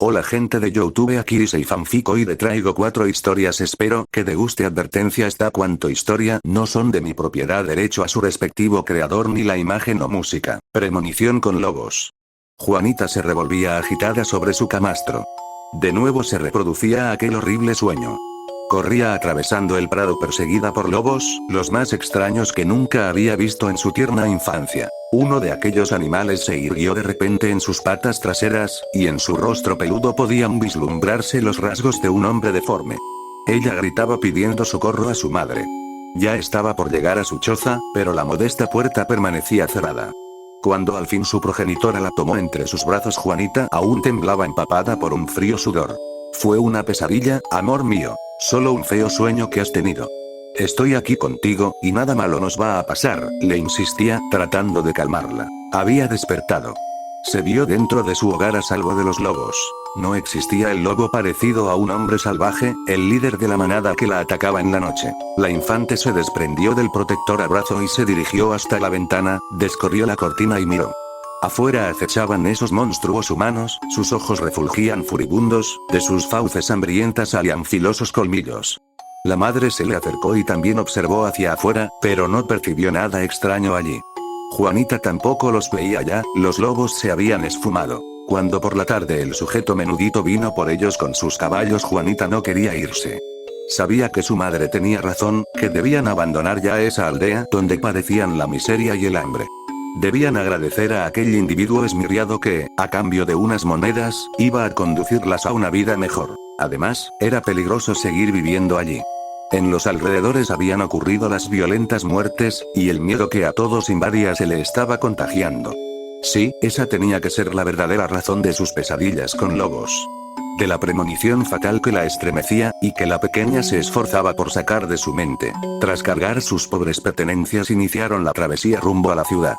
Hola gente de YouTube, aquí soy Fanfico y le traigo 4 historias, espero que te guste. Advertencia: esta cuanto historia no son de mi propiedad, derecho a su respectivo creador ni la imagen o música. Premonición con lobos. Juanita se revolvía agitada sobre su camastro. De nuevo se reproducía aquel horrible sueño. Corría atravesando el prado perseguida por lobos, los más extraños que nunca había visto en su tierna infancia. Uno de aquellos animales se irguió de repente en sus patas traseras, y en su rostro peludo podían vislumbrarse los rasgos de un hombre deforme. Ella gritaba pidiendo socorro a su madre. Ya estaba por llegar a su choza, pero la modesta puerta permanecía cerrada. Cuando al fin su progenitora la tomó entre sus brazos, Juanita aún temblaba empapada por un frío sudor. Fue una pesadilla, amor mío. Solo un feo sueño que has tenido. Estoy aquí contigo, y nada malo nos va a pasar, le insistía, tratando de calmarla. Había despertado. Se vio dentro de su hogar a salvo de los lobos. No existía el lobo parecido a un hombre salvaje, el líder de la manada que la atacaba en la noche. La infante se desprendió del protector abrazo y se dirigió hasta la ventana, descorrió la cortina y miró. Afuera acechaban esos monstruos humanos, sus ojos refulgían furibundos, de sus fauces hambrientas salían filosos colmillos. La madre se le acercó y también observó hacia afuera, pero no percibió nada extraño allí. Juanita tampoco los veía ya, los lobos se habían esfumado. Cuando por la tarde el sujeto menudito vino por ellos con sus caballos, Juanita no quería irse. Sabía que su madre tenía razón, que debían abandonar ya esa aldea donde padecían la miseria y el hambre. Debían agradecer a aquel individuo esmirriado que, a cambio de unas monedas, iba a conducirlas a una vida mejor. Además, era peligroso seguir viviendo allí. En los alrededores habían ocurrido las violentas muertes, y el miedo que a todos invadía se le estaba contagiando. Sí, esa tenía que ser la verdadera razón de sus pesadillas con lobos. De la premonición fatal que la estremecía, y que la pequeña se esforzaba por sacar de su mente. Tras cargar sus pobres pertenencias, iniciaron la travesía rumbo a la ciudad.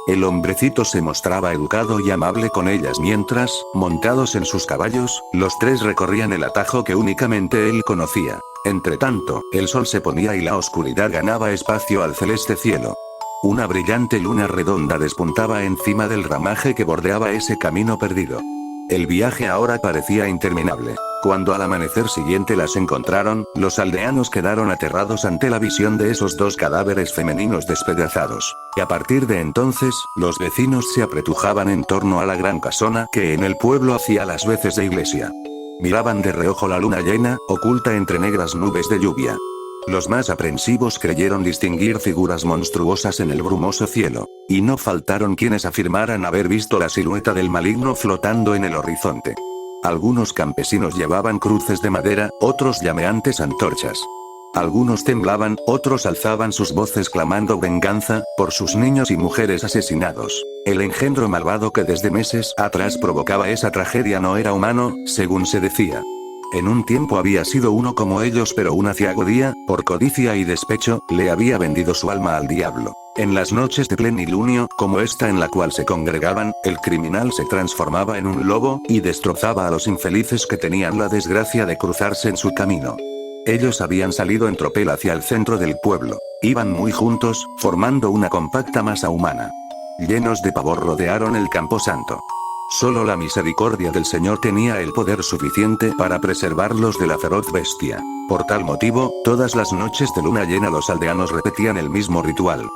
El hombrecito se mostraba educado y amable con ellas mientras, montados en sus caballos, los tres recorrían el atajo que únicamente él conocía. Entretanto, el sol se ponía y la oscuridad ganaba espacio al celeste cielo. Una brillante luna redonda despuntaba encima del ramaje que bordeaba ese camino perdido. El viaje ahora parecía interminable. Cuando al amanecer siguiente las encontraron, los aldeanos quedaron aterrados ante la visión de esos dos cadáveres femeninos despedazados. Y a partir de entonces, los vecinos se apretujaban en torno a la gran casona que en el pueblo hacía las veces de iglesia. Miraban de reojo la luna llena, oculta entre negras nubes de lluvia. Los más aprensivos creyeron distinguir figuras monstruosas en el brumoso cielo. Y no faltaron quienes afirmaran haber visto la silueta del maligno flotando en el horizonte. Algunos campesinos llevaban cruces de madera, otros llameantes antorchas. Algunos temblaban, otros alzaban sus voces clamando venganza, por sus niños y mujeres asesinados. El engendro malvado que desde meses atrás provocaba esa tragedia no era humano, según se decía. En un tiempo había sido uno como ellos, pero un aciago día, por codicia y despecho, le había vendido su alma al diablo. En las noches de plenilunio, como esta en la cual se congregaban, el criminal se transformaba en un lobo, y destrozaba a los infelices que tenían la desgracia de cruzarse en su camino. Ellos habían salido en tropel hacia el centro del pueblo. Iban muy juntos, formando una compacta masa humana. Llenos de pavor rodearon el camposanto. Solo la misericordia del Señor tenía el poder suficiente para preservarlos de la feroz bestia. Por tal motivo, todas las noches de luna llena los aldeanos repetían el mismo ritual.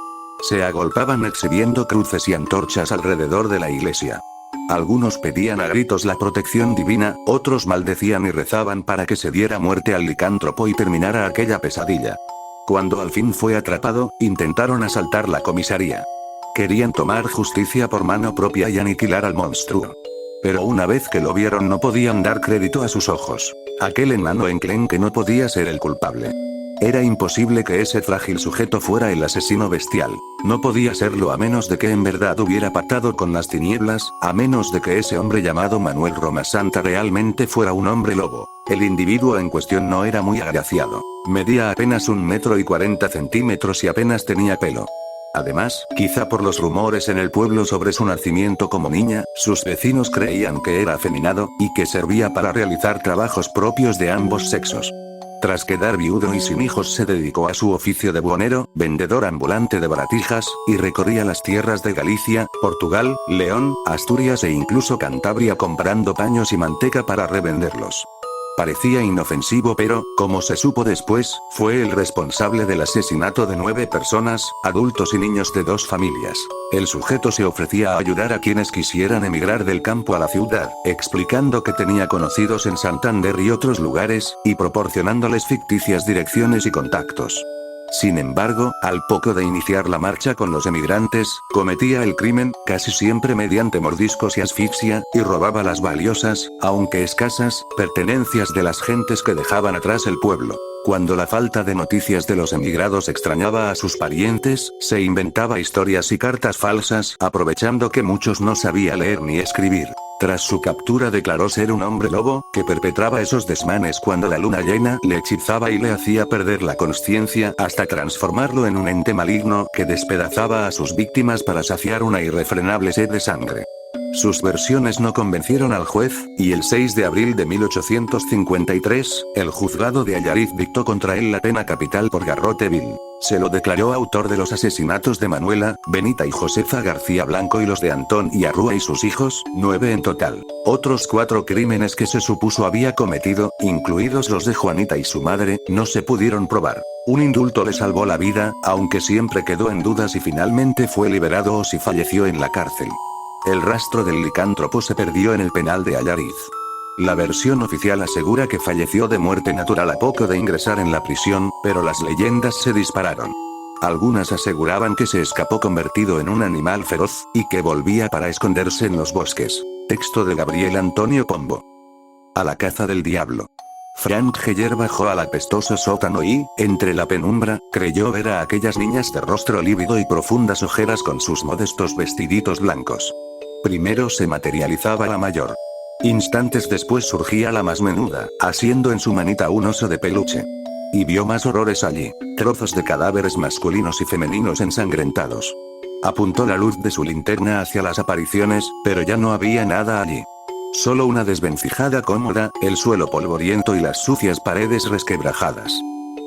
Se agolpaban exhibiendo cruces y antorchas alrededor de la iglesia. Algunos pedían a gritos la protección divina, otros maldecían y rezaban para que se diera muerte al licántropo y terminara aquella pesadilla. Cuando al fin fue atrapado, intentaron asaltar la comisaría. Querían tomar justicia por mano propia y aniquilar al monstruo. Pero una vez que lo vieron no podían dar crédito a sus ojos. Aquel enano enclenque no podía ser el culpable. Era imposible que ese frágil sujeto fuera el asesino bestial. No podía serlo a menos de que en verdad hubiera pactado con las tinieblas, a menos de que ese hombre llamado Manuel Romasanta realmente fuera un hombre lobo. El individuo en cuestión no era muy agraciado. Medía apenas 1,40 m y apenas tenía pelo. Además, quizá por los rumores en el pueblo sobre su nacimiento como niña, sus vecinos creían que era afeminado, y que servía para realizar trabajos propios de ambos sexos. Tras quedar viudo y sin hijos se dedicó a su oficio de buhonero, vendedor ambulante de baratijas, y recorría las tierras de Galicia, Portugal, León, Asturias e incluso Cantabria comprando paños y manteca para revenderlos. Parecía inofensivo pero, como se supo después, fue el responsable del asesinato de 9 personas, adultos y niños de 2 familias. El sujeto se ofrecía a ayudar a quienes quisieran emigrar del campo a la ciudad, explicando que tenía conocidos en Santander y otros lugares, y proporcionándoles ficticias direcciones y contactos. Sin embargo, al poco de iniciar la marcha con los emigrantes, cometía el crimen, casi siempre mediante mordiscos y asfixia, y robaba las valiosas, aunque escasas, pertenencias de las gentes que dejaban atrás el pueblo. Cuando la falta de noticias de los emigrados extrañaba a sus parientes, se inventaba historias y cartas falsas, aprovechando que muchos no sabían leer ni escribir. Tras su captura declaró ser un hombre lobo, que perpetraba esos desmanes cuando la luna llena le hechizaba y le hacía perder la consciencia hasta transformarlo en un ente maligno que despedazaba a sus víctimas para saciar una irrefrenable sed de sangre. Sus versiones no convencieron al juez, y el 6 de abril de 1853, el juzgado de Allariz dictó contra él la pena capital por garrote vil. Se lo declaró autor de los asesinatos de Manuela, Benita y Josefa García Blanco y los de Antón y Arrúa y sus hijos, 9 en total. Otros 4 crímenes que se supuso había cometido, incluidos los de Juanita y su madre, no se pudieron probar. Un indulto le salvó la vida, aunque siempre quedó en duda si finalmente fue liberado o si falleció en la cárcel. El rastro del licántropo se perdió en el penal de Allariz. La versión oficial asegura que falleció de muerte natural a poco de ingresar en la prisión, pero las leyendas se dispararon. Algunas aseguraban que se escapó convertido en un animal feroz, y que volvía para esconderse en los bosques. Texto de Gabriel Antonio Pombo. A la caza del diablo. Frank Heller bajó al apestoso sótano y, entre la penumbra, creyó ver a aquellas niñas de rostro lívido y profundas ojeras con sus modestos vestiditos blancos. Primero se materializaba la mayor. Instantes después surgía la más menuda, asiendo en su manita un oso de peluche. Y vio más horrores allí, trozos de cadáveres masculinos y femeninos ensangrentados. Apuntó la luz de su linterna hacia las apariciones, pero ya no había nada allí. Solo una desvencijada cómoda, el suelo polvoriento y las sucias paredes resquebrajadas.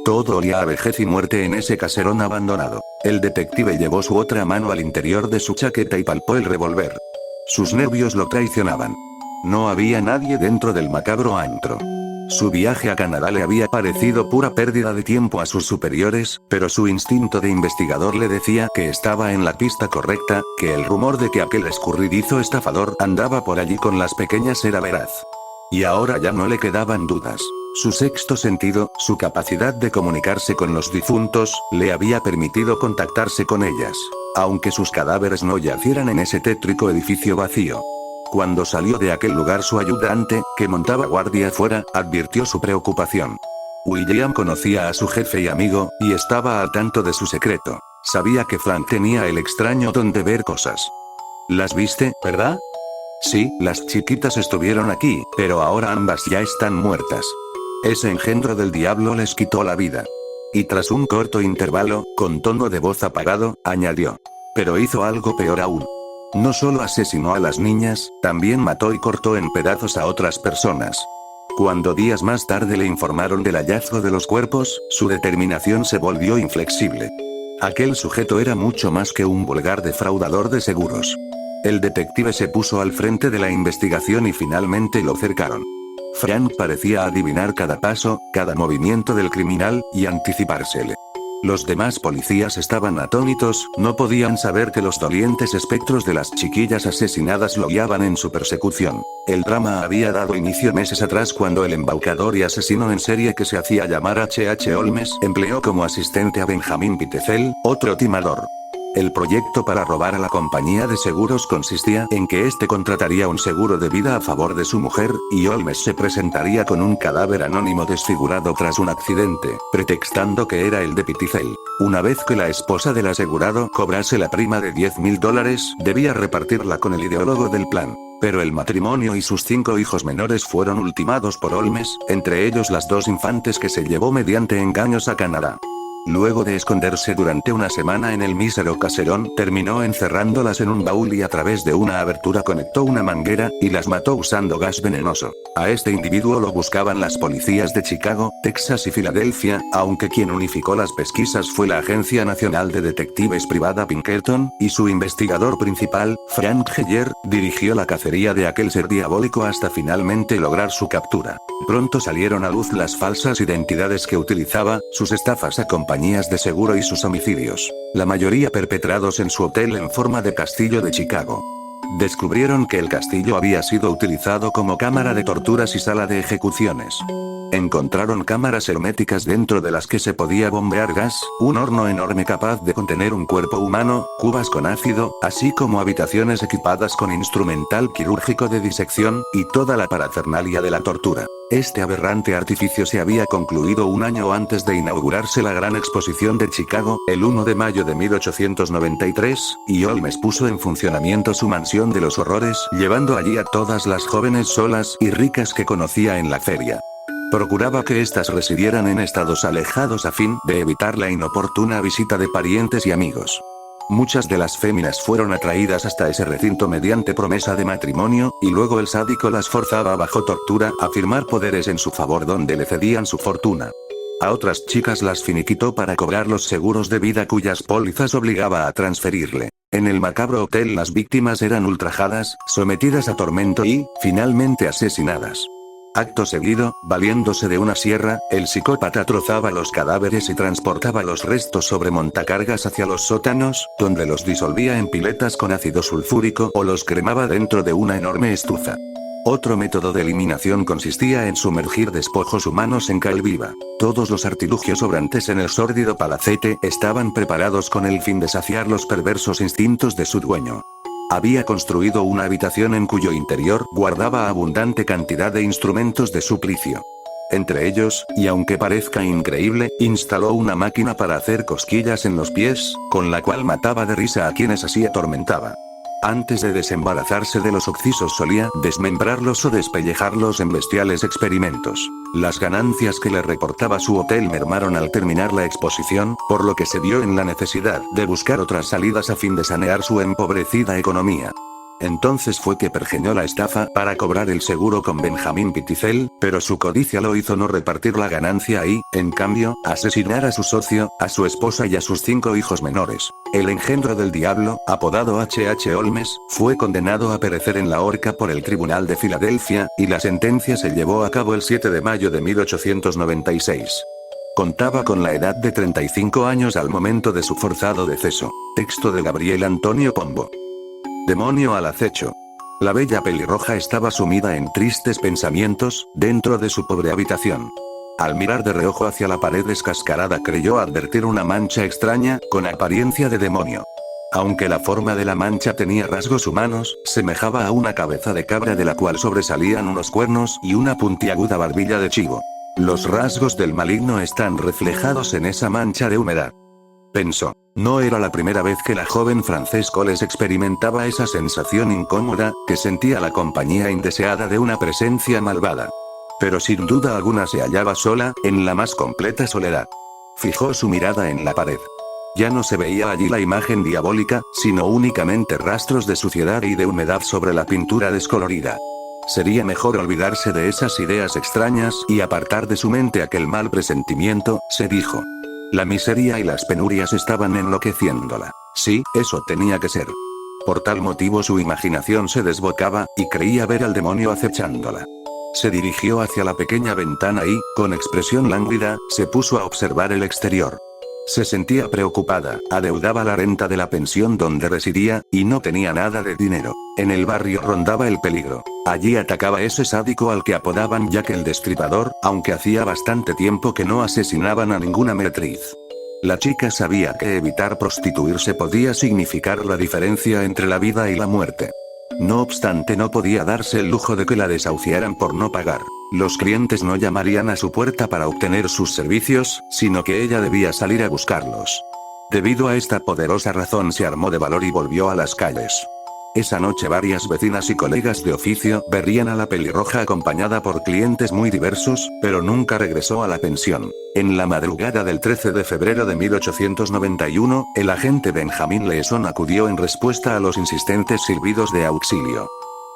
Todo olía a vejez y muerte en ese caserón abandonado. El detective llevó su otra mano al interior de su chaqueta y palpó el revólver. Sus nervios lo traicionaban. No había nadie dentro del macabro antro. Su viaje a Canadá le había parecido pura pérdida de tiempo a sus superiores, pero su instinto de investigador le decía que estaba en la pista correcta, que el rumor de que aquel escurridizo estafador andaba por allí con las pequeñas era veraz. Y ahora ya no le quedaban dudas. Su sexto sentido, su capacidad de comunicarse con los difuntos, le había permitido contactarse con ellas, aunque sus cadáveres no yacieran en ese tétrico edificio vacío. Cuando salió de aquel lugar su ayudante, que montaba guardia fuera, advirtió su preocupación. William conocía a su jefe y amigo, y estaba al tanto de su secreto. Sabía que Frank tenía el extraño don de ver cosas. ¿Las viste, verdad? Sí, las chiquitas estuvieron aquí, pero ahora ambas ya están muertas. Ese engendro del diablo les quitó la vida. Y tras un corto intervalo, con tono de voz apagado, añadió. Pero hizo algo peor aún. No solo asesinó a las niñas, también mató y cortó en pedazos a otras personas. Cuando días más tarde le informaron del hallazgo de los cuerpos, su determinación se volvió inflexible. Aquel sujeto era mucho más que un vulgar defraudador de seguros. El detective se puso al frente de la investigación y finalmente lo cercaron. Frank parecía adivinar cada paso, cada movimiento del criminal, y anticipársele. Los demás policías estaban atónitos, no podían saber que los dolientes espectros de las chiquillas asesinadas lo guiaban en su persecución. El drama había dado inicio meses atrás cuando el embaucador y asesino en serie que se hacía llamar H.H. Holmes empleó como asistente a Benjamin Pitecel, otro timador. El proyecto para robar a la compañía de seguros consistía en que éste contrataría un seguro de vida a favor de su mujer, y Holmes se presentaría con un cadáver anónimo desfigurado tras un accidente, pretextando que era el de Pitecel. Una vez que la esposa del asegurado cobrase la prima de $10.000, debía repartirla con el ideólogo del plan. Pero el matrimonio y sus 5 hijos menores fueron ultimados por Holmes, entre ellos las 2 infantes que se llevó mediante engaños a Canadá. Luego de esconderse durante una semana en el mísero caserón, terminó encerrándolas en un baúl y a través de una abertura conectó una manguera, y las mató usando gas venenoso. A este individuo lo buscaban las policías de Chicago, Texas y Filadelfia, aunque quien unificó las pesquisas fue la Agencia Nacional de Detectives Privada Pinkerton, y su investigador principal, Frank Heller, dirigió la cacería de aquel ser diabólico hasta finalmente lograr su captura. Pronto salieron a luz las falsas identidades que utilizaba, sus estafas a compañías de seguro y sus homicidios, la mayoría perpetrados en su hotel en forma de castillo de Chicago. Descubrieron que el castillo había sido utilizado como cámara de torturas y sala de ejecuciones. Encontraron cámaras herméticas dentro de las que se podía bombear gas, un horno enorme capaz de contener un cuerpo humano, cubas con ácido, así como habitaciones equipadas con instrumental quirúrgico de disección, y toda la parafernalia de la tortura. Este aberrante artificio se había concluido un año antes de inaugurarse la Gran Exposición de Chicago, el 1 de mayo de 1893, y Holmes puso en funcionamiento su mansión de los horrores, llevando allí a todas las jóvenes solas y ricas que conocía en la feria. Procuraba que éstas residieran en estados alejados a fin de evitar la inoportuna visita de parientes y amigos. Muchas de las féminas fueron atraídas hasta ese recinto mediante promesa de matrimonio, y luego el sádico las forzaba bajo tortura a firmar poderes en su favor donde le cedían su fortuna. A otras chicas las finiquitó para cobrar los seguros de vida cuyas pólizas obligaba a transferirle. En el macabro hotel las víctimas eran ultrajadas, sometidas a tormento y, finalmente asesinadas. Acto seguido, valiéndose de una sierra, el psicópata trozaba los cadáveres y transportaba los restos sobre montacargas hacia los sótanos, donde los disolvía en piletas con ácido sulfúrico o los cremaba dentro de una enorme estufa. Otro método de eliminación consistía en sumergir despojos humanos en cal viva. Todos los artilugios sobrantes en el sórdido palacete estaban preparados con el fin de saciar los perversos instintos de su dueño. Había construido una habitación en cuyo interior guardaba abundante cantidad de instrumentos de suplicio. Entre ellos, y aunque parezca increíble, instaló una máquina para hacer cosquillas en los pies, con la cual mataba de risa a quienes así atormentaba. Antes de desembarazarse de los occisos solía desmembrarlos o despellejarlos en bestiales experimentos. Las ganancias que le reportaba su hotel mermaron al terminar la exposición, por lo que se vio en la necesidad de buscar otras salidas a fin de sanear su empobrecida economía. Entonces fue que pergeñó la estafa para cobrar el seguro con Benjamin Pitticel, pero su codicia lo hizo no repartir la ganancia y, en cambio, asesinar a su socio, a su esposa y a sus 5 hijos menores. El engendro del diablo, apodado H.H. Holmes, fue condenado a perecer en la horca por el Tribunal de Filadelfia, y la sentencia se llevó a cabo el 7 de mayo de 1896. Contaba con la edad de 35 años al momento de su forzado deceso. Texto de Gabriel Antonio Pombo. Demonio al acecho. La bella pelirroja estaba sumida en tristes pensamientos, dentro de su pobre habitación. Al mirar de reojo hacia la pared descascarada creyó advertir una mancha extraña, con apariencia de demonio. Aunque la forma de la mancha tenía rasgos humanos, semejaba a una cabeza de cabra de la cual sobresalían unos cuernos y una puntiaguda barbilla de chivo. Los rasgos del maligno están reflejados en esa mancha de humedad. Pensó. No era la primera vez que la joven Frances Coles experimentaba esa sensación incómoda, que sentía la compañía indeseada de una presencia malvada. Pero sin duda alguna se hallaba sola, en la más completa soledad. Fijó su mirada en la pared. Ya no se veía allí la imagen diabólica, sino únicamente rastros de suciedad y de humedad sobre la pintura descolorida. Sería mejor olvidarse de esas ideas extrañas y apartar de su mente aquel mal presentimiento, se dijo. La miseria y las penurias estaban enloqueciéndola. Sí, eso tenía que ser. Por tal motivo su imaginación se desbocaba, y creía ver al demonio acechándola. Se dirigió hacia la pequeña ventana y, con expresión lánguida, se puso a observar el exterior. Se sentía preocupada, adeudaba la renta de la pensión donde residía, y no tenía nada de dinero. En el barrio rondaba el peligro. Allí atacaba ese sádico al que apodaban Jack el Destripador, aunque hacía bastante tiempo que no asesinaban a ninguna meretriz. La chica sabía que evitar prostituirse podía significar la diferencia entre la vida y la muerte. No obstante, no podía darse el lujo de que la desahuciaran por no pagar. Los clientes no llamarían a su puerta para obtener sus servicios, sino que ella debía salir a buscarlos. Debido a esta poderosa razón se armó de valor y volvió a las calles. Esa noche varias vecinas y colegas de oficio verían a la pelirroja acompañada por clientes muy diversos, pero nunca regresó a la pensión. En la madrugada del 13 de febrero de 1891, el agente Benjamin Leeson acudió en respuesta a los insistentes silbidos de auxilio.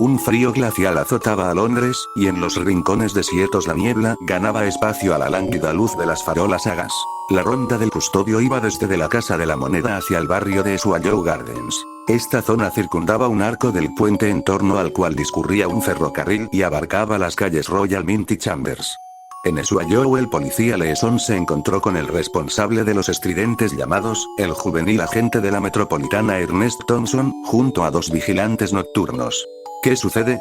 Un frío glacial azotaba a Londres, y en los rincones desiertos la niebla ganaba espacio a la lánguida luz de las farolas a gas. La ronda del custodio iba desde de la Casa de la Moneda hacia el barrio de Swallow Gardens. Esta zona circundaba un arco del puente en torno al cual discurría un ferrocarril y abarcaba las calles Royal Mint y Chambers. En Swallow el policía Leeson se encontró con el responsable de los estridentes llamados, el juvenil agente de la metropolitana Ernest Thompson, junto a 2 vigilantes nocturnos. ¿Qué sucede?,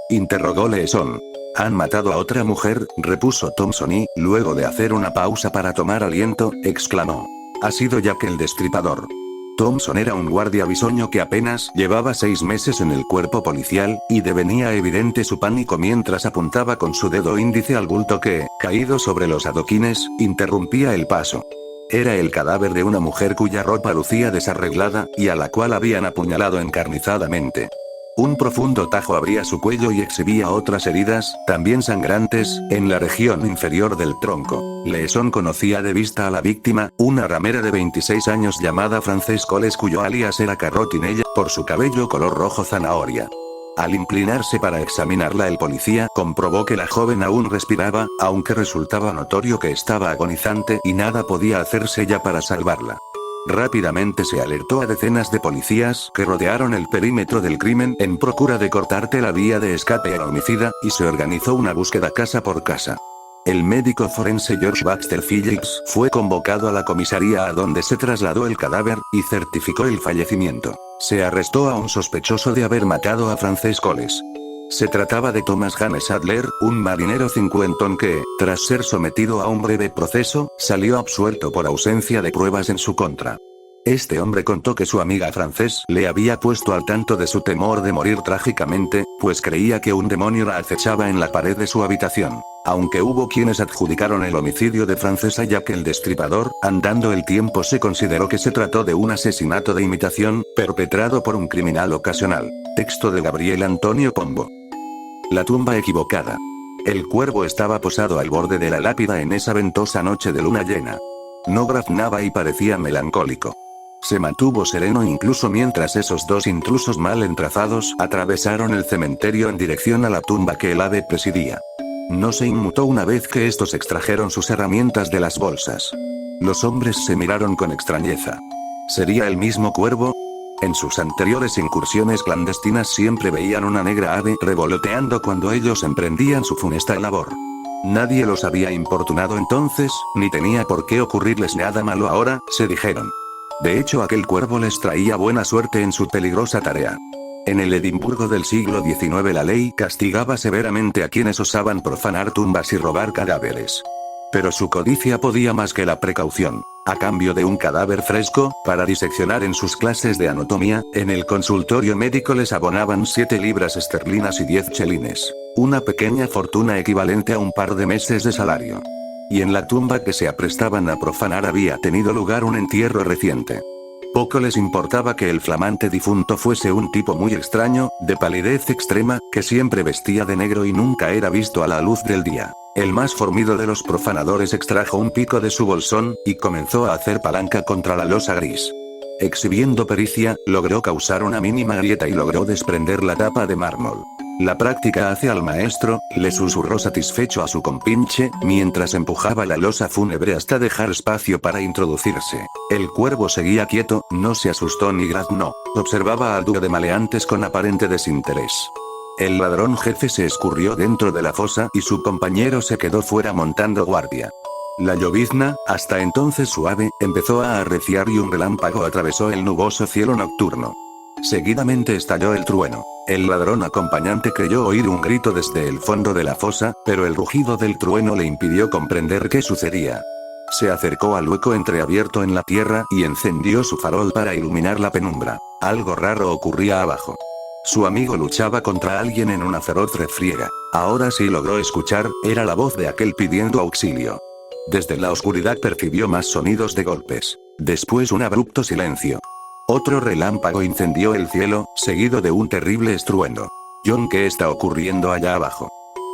interrogó Leeson. Han matado a otra mujer, repuso Thompson y, luego de hacer una pausa para tomar aliento, exclamó. Ha sido Jack el Destripador. Thompson era un guardia bisoño que apenas llevaba 6 meses en el cuerpo policial, y devenía evidente su pánico mientras apuntaba con su dedo índice al bulto que, caído sobre los adoquines, interrumpía el paso. Era el cadáver de una mujer cuya ropa lucía desarreglada, y a la cual habían apuñalado encarnizadamente. Un profundo tajo abría su cuello y exhibía otras heridas, también sangrantes, en la región inferior del tronco. Leeson conocía de vista a la víctima, una ramera de 26 años llamada Frances Coles, cuyo alias era Carrotinella, por su cabello color rojo zanahoria. Al inclinarse para examinarla, el policía comprobó que la joven aún respiraba, aunque resultaba notorio que estaba agonizante y nada podía hacerse ya para salvarla. Rápidamente se alertó a decenas de policías que rodearon el perímetro del crimen en procura de cortarte la vía de escape al homicida, y se organizó una búsqueda casa por casa. El médico forense George Baxter Phillips fue convocado a la comisaría a donde se trasladó el cadáver, y certificó el fallecimiento. Se arrestó a un sospechoso de haber matado a Frances Coles. Se trataba de Thomas James Adler, un marinero cincuentón que, tras ser sometido a un breve proceso, salió absuelto por ausencia de pruebas en su contra. Este hombre contó que su amiga Frances le había puesto al tanto de su temor de morir trágicamente, pues creía que un demonio la acechaba en la pared de su habitación. Aunque hubo quienes adjudicaron el homicidio de Frances a Jack el Destripador, andando el tiempo se consideró que se trató de un asesinato de imitación, perpetrado por un criminal ocasional. Texto de Gabriel Antonio Pombo. La tumba equivocada. El cuervo estaba posado al borde de la lápida en esa ventosa noche de luna llena. No graznaba y parecía melancólico. Se mantuvo sereno incluso mientras esos 2 intrusos mal entrazados atravesaron el cementerio en dirección a la tumba que el ave presidía. No se inmutó una vez que estos extrajeron sus herramientas de las bolsas. Los hombres se miraron con extrañeza. ¿Sería el mismo cuervo? En sus anteriores incursiones clandestinas siempre veían una negra ave revoloteando cuando ellos emprendían su funesta labor. Nadie los había importunado entonces, ni tenía por qué ocurrirles nada malo ahora, se dijeron. De hecho, aquel cuervo les traía buena suerte en su peligrosa tarea. En el Edimburgo del siglo XIX la ley castigaba severamente a quienes osaban profanar tumbas y robar cadáveres. Pero su codicia podía más que la precaución. A cambio de un cadáver fresco, para diseccionar en sus clases de anatomía, en el consultorio médico les abonaban 7 libras esterlinas y 10 chelines. Una pequeña fortuna equivalente a un par de meses de salario. Y en la tumba que se aprestaban a profanar había tenido lugar un entierro reciente. Poco les importaba que el flamante difunto fuese un tipo muy extraño, de palidez extrema, que siempre vestía de negro y nunca era visto a la luz del día. El más formido de los profanadores extrajo un pico de su bolsón, y comenzó a hacer palanca contra la losa gris. Exhibiendo pericia, logró causar una mínima grieta y logró desprender la tapa de mármol. La práctica hace al maestro, le susurró satisfecho a su compinche, mientras empujaba la losa fúnebre hasta dejar espacio para introducirse. El cuervo seguía quieto, no se asustó ni graznó. Observaba al dúo de maleantes con aparente desinterés. El ladrón jefe se escurrió dentro de la fosa y su compañero se quedó fuera montando guardia. La llovizna, hasta entonces suave, empezó a arreciar y un relámpago atravesó el nuboso cielo nocturno. Seguidamente estalló el trueno. El ladrón acompañante creyó oír un grito desde el fondo de la fosa, pero el rugido del trueno le impidió comprender qué sucedía. Se acercó al hueco entreabierto en la tierra y encendió su farol para iluminar la penumbra. Algo raro ocurría abajo. Su amigo luchaba contra alguien en una feroz refriega. Ahora sí logró escuchar, era la voz de aquel pidiendo auxilio. Desde la oscuridad percibió más sonidos de golpes. Después un abrupto silencio. Otro relámpago incendió el cielo, seguido de un terrible estruendo. «John, ¿qué está ocurriendo allá abajo?»,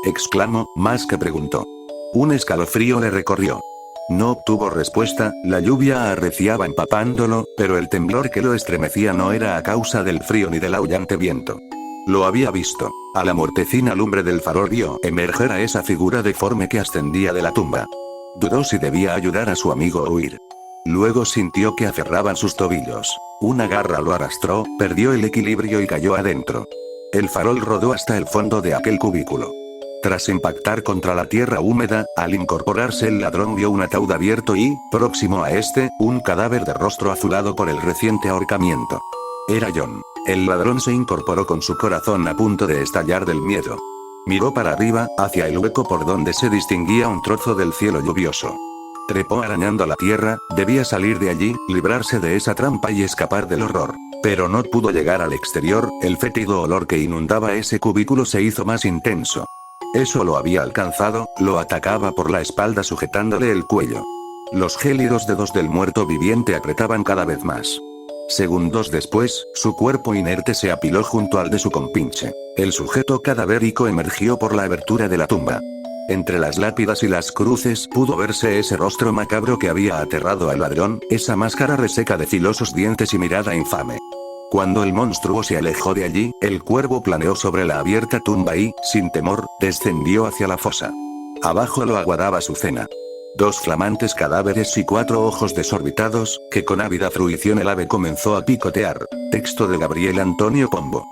exclamó, más que preguntó. Un escalofrío le recorrió. No obtuvo respuesta, la lluvia arreciaba empapándolo, pero el temblor que lo estremecía no era a causa del frío ni del aullante viento. Lo había visto. A la mortecina lumbre del farol vio emerger a esa figura deforme que ascendía de la tumba. Dudó si debía ayudar a su amigo o huir. Luego sintió que aferraban sus tobillos. Una garra lo arrastró, perdió el equilibrio y cayó adentro. El farol rodó hasta el fondo de aquel cubículo. Tras impactar contra la tierra húmeda, al incorporarse el ladrón vio un ataúd abierto y, próximo a este, un cadáver de rostro azulado por el reciente ahorcamiento. Era John. El ladrón se incorporó con su corazón a punto de estallar del miedo. Miró para arriba, hacia el hueco por donde se distinguía un trozo del cielo lluvioso. Trepó arañando la tierra, debía salir de allí, librarse de esa trampa y escapar del horror. Pero no pudo llegar al exterior, el fétido olor que inundaba ese cubículo se hizo más intenso. Eso lo había alcanzado, lo atacaba por la espalda sujetándole el cuello. Los gélidos dedos del muerto viviente apretaban cada vez más. Segundos después, su cuerpo inerte se apiló junto al de su compinche. El sujeto cadavérico emergió por la abertura de la tumba. Entre las lápidas y las cruces pudo verse ese rostro macabro que había aterrado al ladrón, esa máscara reseca de filosos dientes y mirada infame. Cuando el monstruo se alejó de allí, el cuervo planeó sobre la abierta tumba y, sin temor, descendió hacia la fosa. Abajo lo aguardaba su cena. 2 flamantes cadáveres y 4 ojos desorbitados, que con ávida fruición el ave comenzó a picotear. Texto de Gabriel Antonio Pombo.